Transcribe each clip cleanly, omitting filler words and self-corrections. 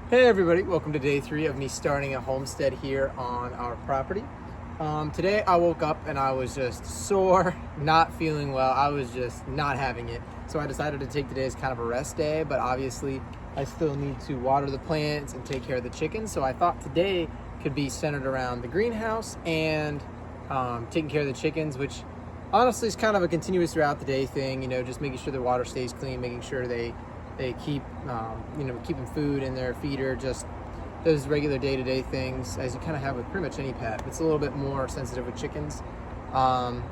Hey everybody, welcome to day 3 of me starting a homestead here on our property. Today I woke up and I was just sore, not feeling well. I was just not having it. So I decided to take today as kind of a rest day, but obviously I still need to water the plants and take care of the chickens. So I thought today could be centered around the greenhouse and taking care of the chickens, which honestly is kind of a continuous throughout the day thing, just making sure the water stays clean, making sure they keep, keeping food in their feeder, just those regular day-to-day things as you kind of have with pretty much any pet. It's a little bit more sensitive with chickens. And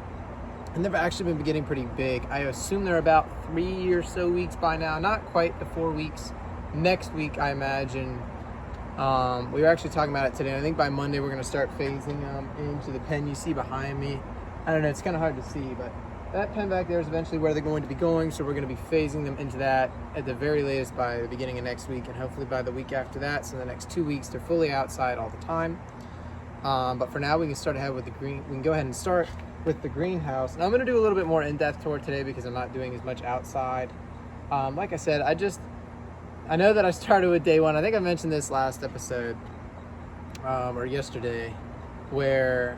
they've actually been getting pretty big. I assume they're about 3 or so weeks by now, not quite the 4 weeks. Next week, I imagine, we were actually talking about it today. I think by Monday, we're going to start phasing them into the pen you see behind me. I don't know, it's kind of hard to see, but that pen back there is eventually where they're going to be going, so we're going to be phasing them into that at the very latest by the beginning of next week, and hopefully by the week after that. So the next 2 weeks, they're fully outside all the time. But for now, we can start ahead with the green. We can go ahead and start with the greenhouse. And I'm going to do a little bit more in-depth tour today because I'm not doing as much outside. Like I said, I know that I started with day 1. I think I mentioned this last episode or yesterday, where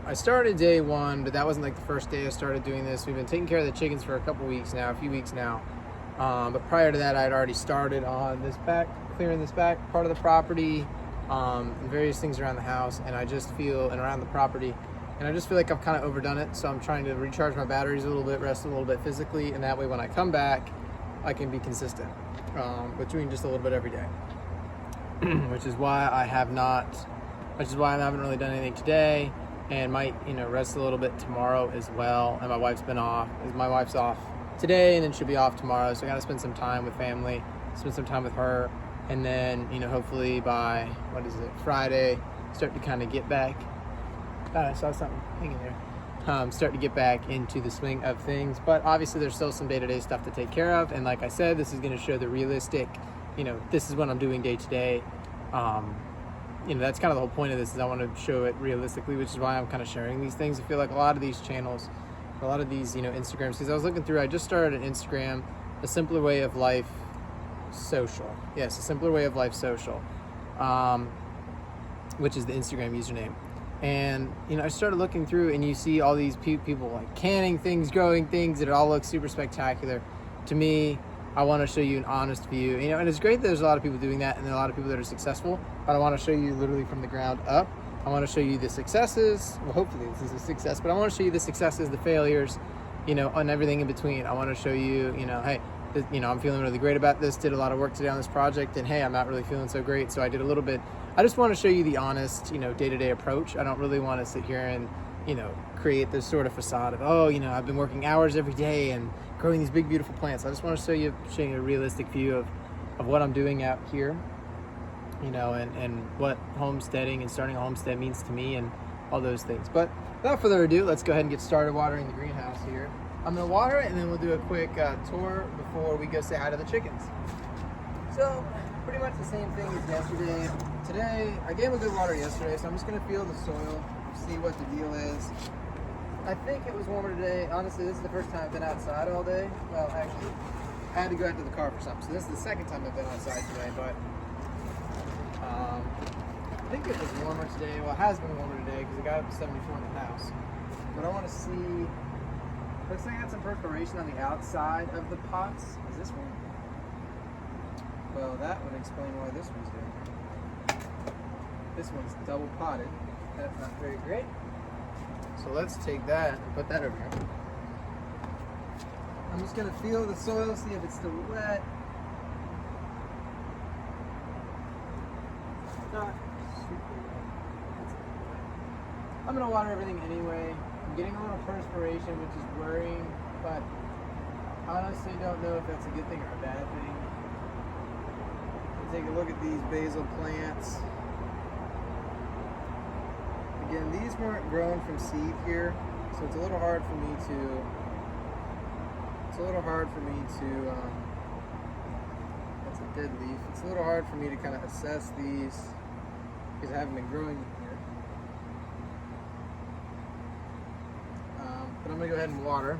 I started day 1, but that wasn't like the first day I started doing this. We've been taking care of the chickens for a few weeks now, but prior to that I had already started on clearing this back part of the property, and various things around the house, and around the property, and I just feel like I've kind of overdone it. So I'm trying to recharge my batteries a little bit, rest a little bit physically, and that way when I come back I can be consistent with doing just a little bit every day. which is why I haven't really done anything today, and might rest a little bit tomorrow as well. And my wife's off today, and then she'll be off tomorrow, so I gotta spend some time with family, spend some time with her, and then hopefully by Friday, start to kind of get back. I saw something hanging there. Start to get back into the swing of things, but obviously there's still some day-to-day stuff to take care of. And like I said, this is going to show the realistic, this is what I'm doing day to day. That's kind of the whole point of this, is I want to show it realistically, which is why I'm kind of sharing these things. I feel like a lot of these channels, a lot of these, Instagrams, because I was looking through, I just started an Instagram, A Simpler Way of Life Social. Yes, A Simpler Way of Life Social, which is the Instagram username. And, I started looking through, and you see all these people like canning things, growing things, that it all looks super spectacular. To me, I want to show you an honest view, and it's great that there's a lot of people doing that, and there are a lot of people that are successful, but I want to show you literally from the ground up. I want to show you the successes. Well, hopefully this is a success, but I want to show you the successes, the failures, and everything in between. I want to show you, hey, I'm feeling really great about this, did a lot of work today on this project, and hey, I'm not really feeling so great, so I did a little bit. I just want to show you the honest, day-to-day approach. I don't really want to sit here and, create this sort of facade of, I've been working hours every day and growing these big, beautiful plants. I just want to show you a realistic view of what I'm doing out here, and what homesteading and starting a homestead means to me, and all those things. But without further ado, let's go ahead and get started watering the greenhouse here. I'm going to water it, and then we'll do a quick tour before we go say hi to the chickens. So, pretty much the same thing as yesterday. Today, I gave them a good water yesterday, so I'm just going to feel the soil, see what the deal is. I think it was warmer today. Honestly, this is the first time I've been outside all day. Well, actually, I had to go out to the car for something, so this is the second time I've been outside today, but I think it was warmer today. Well, it has been warmer today because it got up to 74 in the house. But I want to see, looks like I got some perspiration on the outside of the pots. Is this one? Well, that would explain why this one's doing. This one's double potted. That's not very great. So let's take that and put that over here. I'm just going to feel the soil, see if it's still wet. Not super wet. I'm going to water everything anyway. I'm getting a little perspiration, which is worrying, but I honestly don't know if that's a good thing or a bad thing. Take a look at these basil plants. Again, these weren't grown from seed here, so it's a little hard for me to. That's a dead leaf. It's a little hard for me to kind of assess these because I haven't been growing them here. But I'm gonna go ahead and water.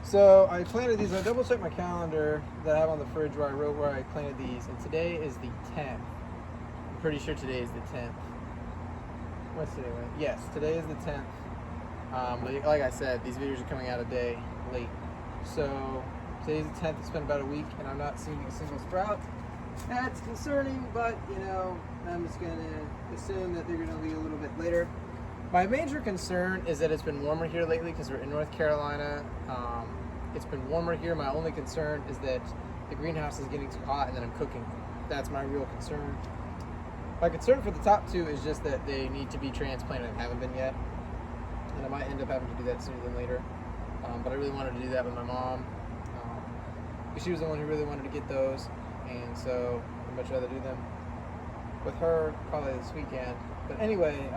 So I planted these. I double checked my calendar that I have on the fridge where I wrote where I planted these, and today is the 10th. I'm pretty sure today is the 10th. What's today? Right? Yes, today is the 10th. Like I said, these videos are coming out a day late. So today's the 10th. It's been about a week, and I'm not seeing a single sprout. That's concerning, but you know, I'm just gonna assume that they're gonna be a little bit later. My major concern is that it's been warmer here lately because we're in North Carolina. It's been warmer here. My only concern is that the greenhouse is getting too hot and then I'm cooking. That's my real concern. My concern for the top two is just that they need to be transplanted and haven't been yet. And I might end up having to do that sooner than later. But I really wanted to do that with my mom. Because she was the one who really wanted to get those. And so I'd much rather do them with her probably this weekend. But anyway,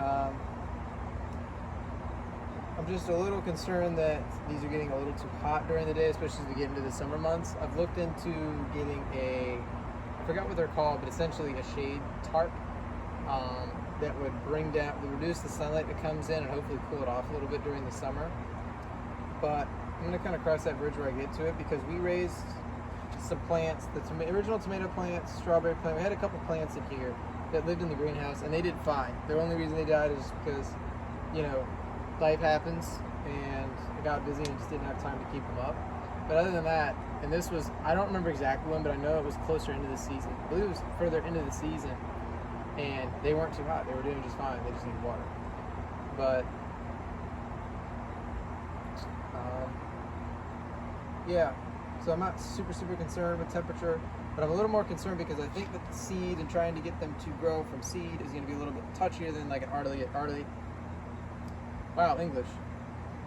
I'm just a little concerned that these are getting a little too hot during the day, especially as we get into the summer months. I've looked into getting I forgot what they're called, but essentially a shade tarp that would reduce the sunlight that comes in and hopefully cool it off a little bit during the summer. But I'm going to kind of cross that bridge where I get to it, because we raised some plants, the original tomato plants, strawberry plant. We had a couple plants in here that lived in the greenhouse, and they did fine. The only reason they died is because, you know, life happens, and I got busy and just didn't have time to keep them up. But other than that, and this was, I don't remember exactly when, but I know it was closer into the season. I believe it was further into the season, and they weren't too hot. They were doing just fine. They just needed water. But yeah, so I'm not super concerned with temperature, but I'm a little more concerned because I think that the seed and trying to get them to grow from seed is going to be a little bit touchier than like an artily. Wow, English.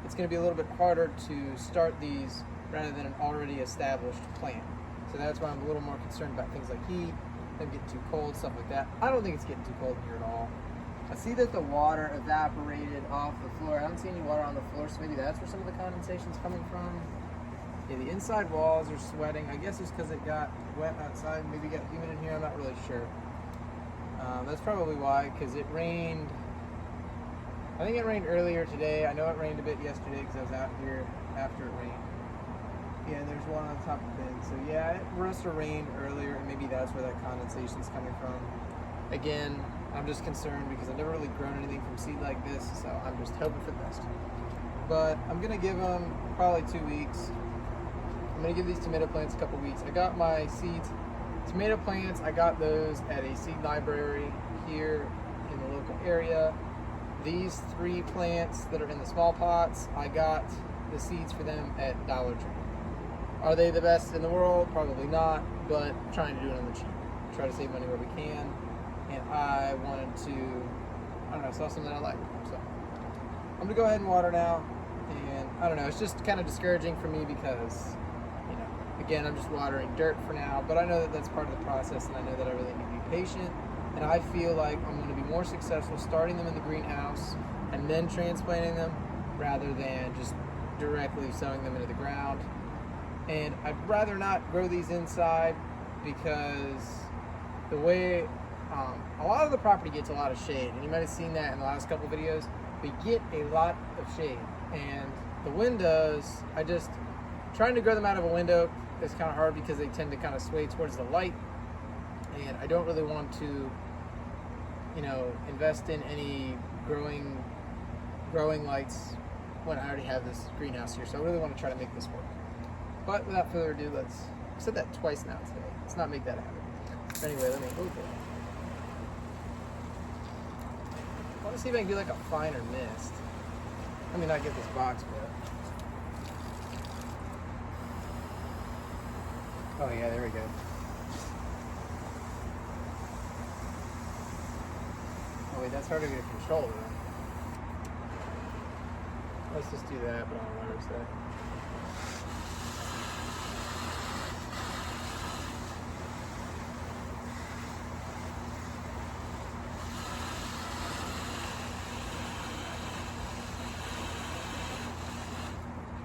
It's going to be a little bit harder to start these rather than an already established plant. So that's why I'm a little more concerned about things like heat, them getting too cold, stuff like that. I don't think it's getting too cold here at all. I see that the water evaporated off the floor. I don't see any water on the floor, so maybe that's where some of the condensation's coming from. Yeah, the inside walls are sweating. I guess it's because it got wet outside, maybe got humid in here. I'm not really sure. That's probably why, because it rained. I think it rained earlier today. I know it rained a bit yesterday because I was out here after it rained. Yeah, and there's one on top of the bin. So yeah, it must have rained earlier, and maybe that's where that condensation's coming from. Again, I'm just concerned because I've never really grown anything from seed like this, so I'm just hoping for the best. But I'm gonna give them probably 2 weeks. I'm gonna give these tomato plants a couple weeks. I got my seeds, tomato plants, I got those at a seed library here in the local area. These 3 plants that are in the small pots, I got the seeds for them at Dollar Tree. Are they the best in the world? Probably not, but trying to do it on the cheap. Try to save money where we can. And I wanted to, I don't know, saw something I like. So I'm gonna go ahead and water now. And I don't know, it's just kind of discouraging for me because, you know, again, I'm just watering dirt for now, but I know that that's part of the process, and I know that I really need to be patient. And I feel like I'm going to be more successful starting them in the greenhouse and then transplanting them rather than just directly sowing them into the ground. And I'd rather not grow these inside because the way a lot of the property gets a lot of shade, and you might have seen that in the last couple videos. We get a lot of shade, and the windows, trying to grow them out of a window is kind of hard because they tend to kind of sway towards the light, and I don't really want to, you know, invest in any growing lights when I already have this greenhouse here. So I really want to try to make this work. But without further ado, I've said that twice now today. Let's not make that happen. But anyway, let me open it. I want to see if I can do like a finer mist. Let me not get this box wet. Oh yeah, there we go. Oh wait, that's harder to control though. Let's just do that, but on a water set.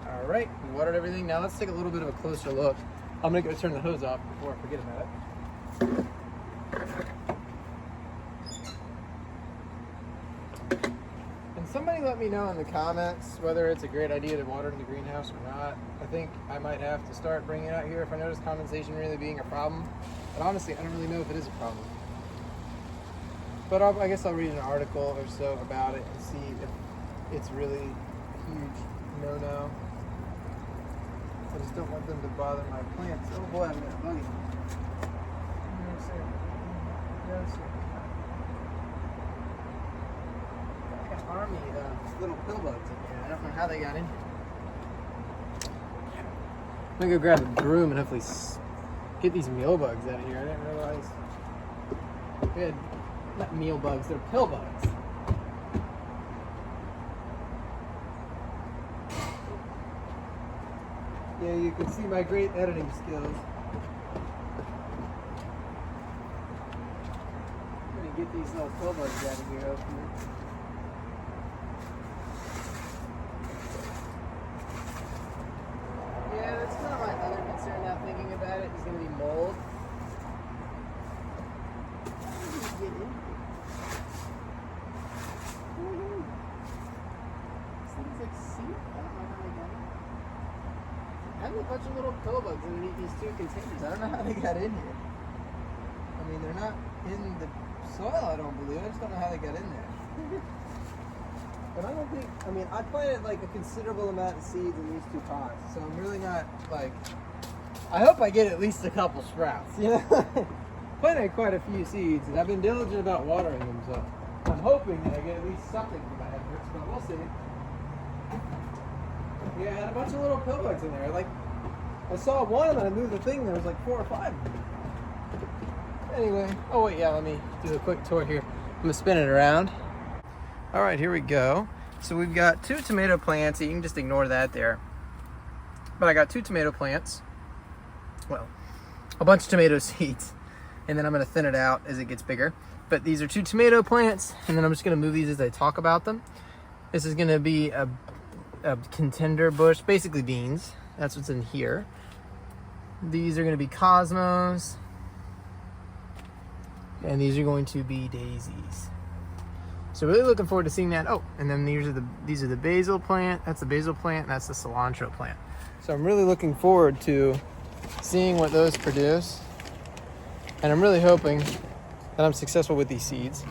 All right, we watered everything. Now let's take a little bit of a closer look. I'm gonna go turn the hose off before I forget about it. And somebody definitely let me know in the comments whether it's a great idea to water in the greenhouse or not. I think I might have to start bringing it out here if I notice condensation really being a problem. But honestly, I don't really know if it is a problem. But I guess I'll read an article or so about it and see if it's really a huge no-no. I just don't want them to bother my plants. Oh boy, I've got a buggy. No, sir. No, sir. Like an army of little pill bugs in here. I don't know how they got in here. I'm gonna go grab a broom and hopefully get these meal bugs out of here. I didn't realize we had, not meal bugs, they're pill bugs. Yeah, you can see my great editing skills. I'm gonna get these little pill bugs out of here, hopefully. Yeah, that's kind of my other concern now thinking about it, is gonna be mold. How did these get in here? These things like seed? I don't know how they got in. I have a bunch of little pill bugs underneath these two containers. I don't know how they got in here. I mean, they're not in the soil, I don't believe. I just don't know how they got in there. But I don't think, I mean, I planted like a considerable amount of seeds in these two pots. So I'm really not like, I hope I get at least a couple sprouts, you know? Planted quite a few seeds and I've been diligent about watering them. So I'm hoping that I get at least something from my efforts, but we'll see. Yeah, I had a bunch of little pill bugs in there. Like, I saw one and I moved the thing, there was like 4 or 5 of them. Anyway, oh wait, yeah, let me do a quick tour here. I'm gonna spin it around. All right, here we go. So we've got 2 tomato plants. You can just ignore that there. But I got 2 tomato plants. Well, a bunch of tomato seeds. And then I'm gonna thin it out as it gets bigger. But these are 2 tomato plants, and then I'm just gonna move these as I talk about them. This is gonna be a contender bush, basically beans. That's what's in here. These are going to be cosmos, and these are going to be daisies. So really looking forward to seeing that. Oh, and then these are the basil plant. That's the basil plant, and that's the cilantro plant. So I'm really looking forward to seeing what those produce, and I'm really hoping that I'm successful with these seeds.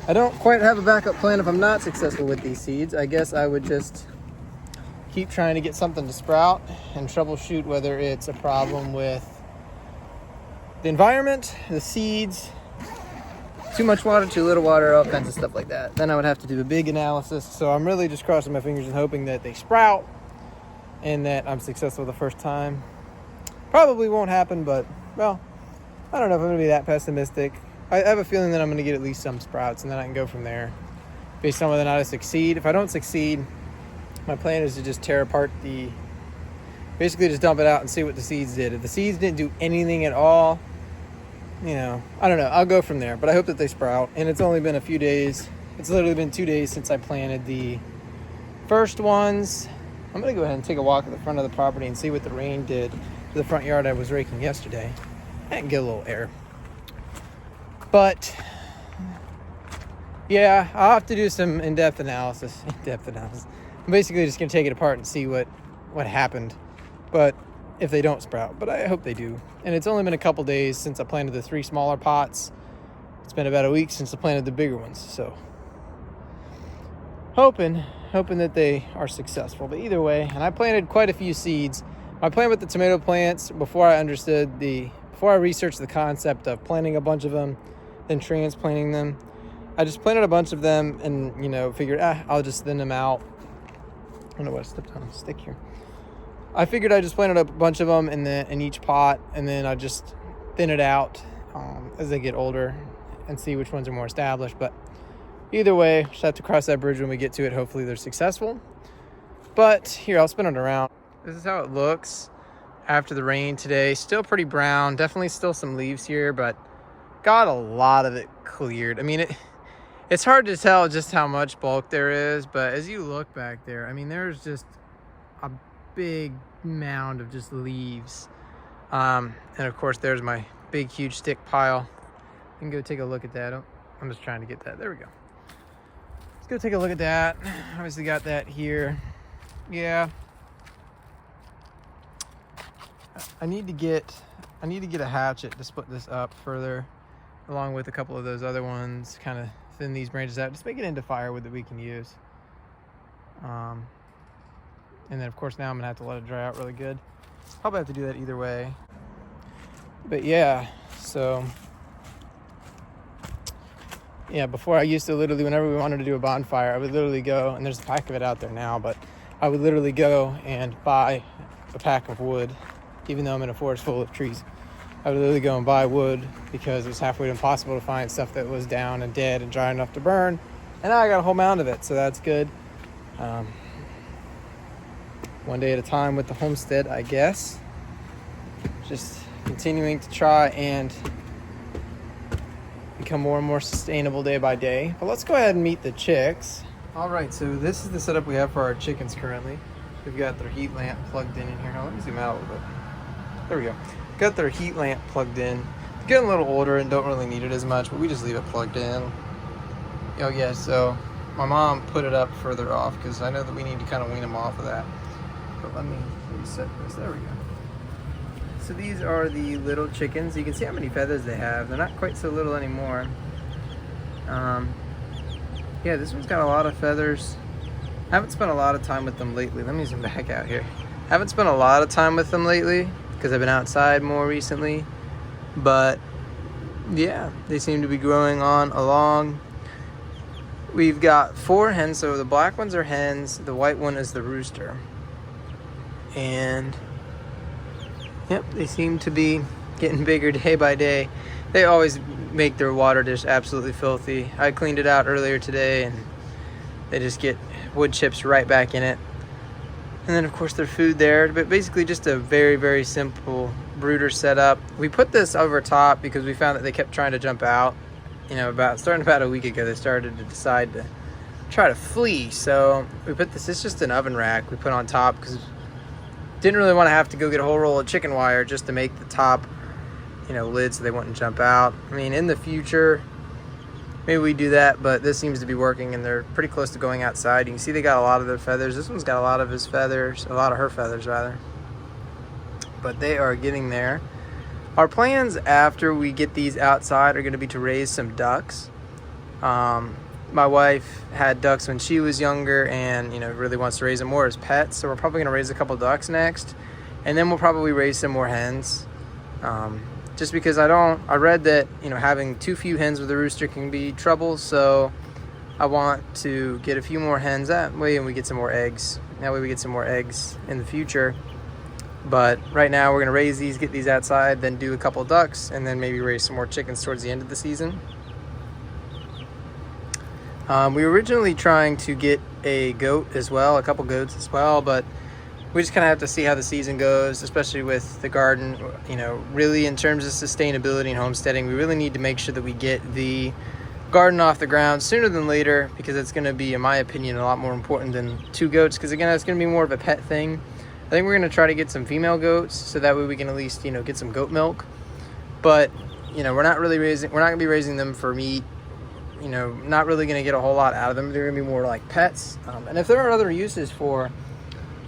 I don't quite have a backup plan if I'm not successful with these seeds. I guess I would just keep trying to get something to sprout and troubleshoot whether it's a problem with the environment, the seeds, too much water, too little water, all kinds of stuff like that. Then I would have to do a big analysis. So I'm really just crossing my fingers and hoping that they sprout and that I'm successful the first time. Probably won't happen, but, well, I don't know if I'm going to be that pessimistic. I have a feeling that I'm going to get at least some sprouts, and then I can go from there based on whether or not I succeed. If I don't succeed, my plan is to just tear apart basically just dump it out and see what the seeds did. If the seeds didn't do anything at all, you know, I don't know. I'll go from there, but I hope that they sprout. And it's only been a few days. It's literally been 2 days since I planted the first ones. I'm going to go ahead and take a walk at the front of the property and see what the rain did to the front yard I was raking yesterday. And get a little air. But yeah, I'll have to do some in-depth analysis. I'm basically just going to take it apart and see what happened. But if they don't sprout, but I hope they do. And it's only been a couple days since I planted the 3 smaller pots. It's been about a week since I planted the bigger ones. So hoping that they are successful. But either way, and I planted quite a few seeds. My plan with the tomato plants, before I researched the concept of planting a bunch of them, then transplanting them, I just planted a bunch of them and, you know, figured, I'll just thin them out. I don't know what I stepped on a stick here. I figured I just planted a bunch of them in each pot, and then I just thin it out as they get older and see which ones are more established. But either way, just have to cross that bridge when we get to it. Hopefully they're successful. But here, I'll spin it around. This is how it looks after the rain today. Still pretty brown. Definitely still some leaves here, but got a lot of it cleared. I mean, it's hard to tell just how much bulk there is, but as you look back there, I mean, there's just a big mound of just leaves. And of course, there's my big, huge stick pile. You can go take a look at that. I'm just trying to get that. There we go. It's go take a look at that. Obviously got that here. Yeah. I need to get a hatchet to split this up further, along with a couple of those other ones, kind of thin these branches out, just make it into firewood that we can use. And then of course now I'm gonna have to let it dry out really good. Probably have to do that either way. But yeah, so yeah, before I used to literally, whenever we wanted to do a bonfire, I would literally go, and there's a pack of it out there now, but I would literally go and buy a pack of wood, even though I'm in a forest full of trees. I would literally go and buy wood because it was halfway impossible to find stuff that was down and dead and dry enough to burn. And now I got a whole mound of it, so that's good. One day at a time with the homestead, I guess. Just continuing to try and become more and more sustainable day by day. But let's go ahead and meet the chicks. All right, so this is the setup we have for our chickens currently. We've got their heat lamp plugged in here. Now let me zoom out a little bit. There we go. Got their heat lamp plugged in. They're getting a little older and don't really need it as much, but we just leave it plugged in. Oh yeah, so my mom put it up further off because I know that we need to kind of wean them off of that. But let me reset this. There we go. So these are the little chickens. You can see how many feathers they have. They're not quite so little anymore. Yeah, this one's got a lot of feathers. I haven't spent a lot of time with them lately. Let me zoom back out here. Haven't spent a lot of time with them lately because I've been outside more recently. But yeah, they seem to be growing on along. We've got 4 hens, so the black ones are hens, the white one is the rooster. And yep, they seem to be getting bigger day by day. They always make their water dish absolutely filthy. I cleaned it out earlier today and they just get wood chips right back in it. And then of course their food there, but basically just a very, very simple brooder setup. We put this over top because we found that they kept trying to jump out. You know, starting about a week ago, they started to decide to try to flee. So we put this, it's just an oven rack we put on top because didn't really want to have to go get a whole roll of chicken wire just to make the top, you know, lid so they wouldn't jump out. I mean, in the future, maybe we do that, but this seems to be working and they're pretty close to going outside. You can see they got a lot of their feathers. This one's got a lot of his feathers, a lot of her feathers rather. But they are getting there. Our plans after we get these outside are going to be to raise some ducks. My wife had ducks when she was younger and, you know, really wants to raise them more as pets. So we're probably going to raise a couple ducks next. And then we'll probably raise some more hens. Just because I read that, you know, having too few hens with a rooster can be trouble. So I want to get a few more hens that way and we get some more eggs. That way we get some more eggs in the future. But right now we're going to raise these, get these outside, then do a couple ducks, and then maybe raise some more chickens towards the end of the season. We were originally trying to get a goat as well, a couple goats as well, but we just kind of have to see how the season goes, especially with the garden. You know, really in terms of sustainability and homesteading, we really need to make sure that we get the garden off the ground sooner than later, because it's going to be, in my opinion, a lot more important than 2 goats, because again, it's going to be more of a pet thing. I think we're going to try to get some female goats so that way we can at least, you know, get some goat milk. But, you know, we're not going to be raising them for meat. You know, not really going to get a whole lot out of them. They're going to be more like pets. And if there are other uses for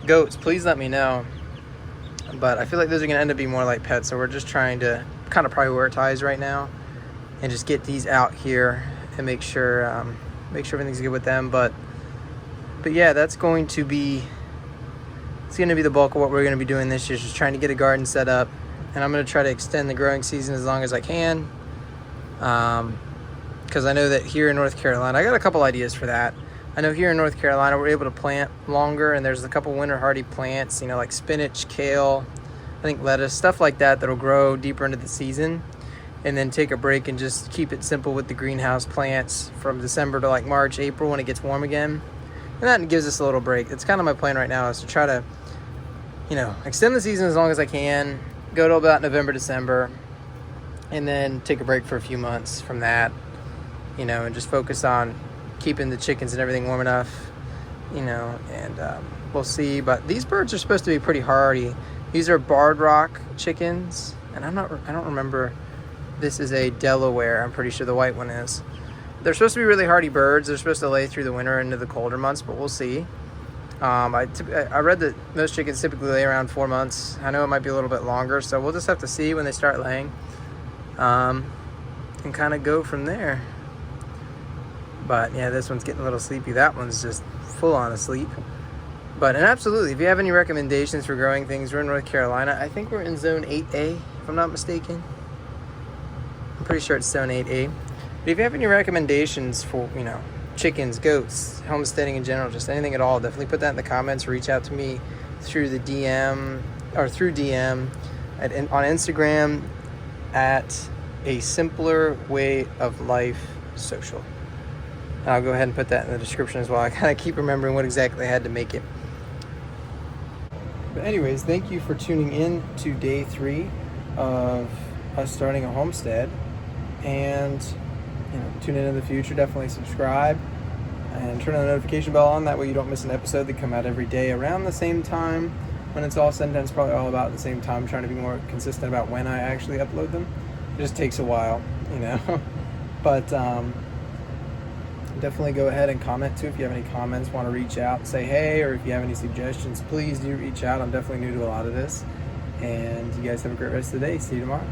goats, please let me know. But I feel like those are going to end up being more like pets. So we're just trying to kind of prioritize right now and just get these out here and make sure everything's good with them. But yeah, that's going to be, it's going to be the bulk of what we're going to be doing this year, just trying to get a garden set up. And I'm going to try to extend the growing season as long as I can. Because I know that here in North Carolina, I got a couple ideas for that. I know here in North Carolina, we're able to plant longer, and there's a couple winter hardy plants, you know, like spinach, kale, I think lettuce, stuff like that that'll grow deeper into the season, and then take a break and just keep it simple with the greenhouse plants from December to like March, April when it gets warm again. And that gives us a little break. It's kind of my plan right now, is to try to, you know, extend the season as long as I can, go to about November, December, and then take a break for a few months from that. You know, and just focus on keeping the chickens and everything warm enough, you know, and we'll see. But these birds are supposed to be pretty hardy. These are barred rock chickens, and I don't remember. This is a Delaware. I'm pretty sure the white one is. They're supposed to be really hardy birds. They're supposed to lay through the winter into the colder months, but we'll see. I read that most chickens typically lay around 4 months. I know it might be a little bit longer, so we'll just have to see when they start laying, and kind of go from there. But yeah, this one's getting a little sleepy. That one's just full on asleep. And absolutely, if you have any recommendations for growing things, we're in North Carolina. I think we're in zone 8A, if I'm not mistaken. I'm pretty sure it's zone 8A. But if you have any recommendations for, chickens, goats, homesteading in general, just anything at all, definitely put that in the comments. Reach out to me through the DM or through DM on Instagram at A Simpler Way of Life Social. I'll go ahead and put that in the description as well. I kind of keep remembering what exactly I had to make it. But anyways, thank you for tuning in to day 3 of us starting a homestead. And tune in the future. Definitely subscribe and turn on the notification bell on. That way you don't miss an episode. They come out every day around the same time. When it's all said and done, it's probably all about the same time. I'm trying to be more consistent about when I actually upload them. It just takes a while, But definitely go ahead and comment too if you have any comments, want to reach out, say hey, or if you have any suggestions, please do reach out. I'm definitely new to a lot of this. And you guys have a great rest of the day. See you tomorrow.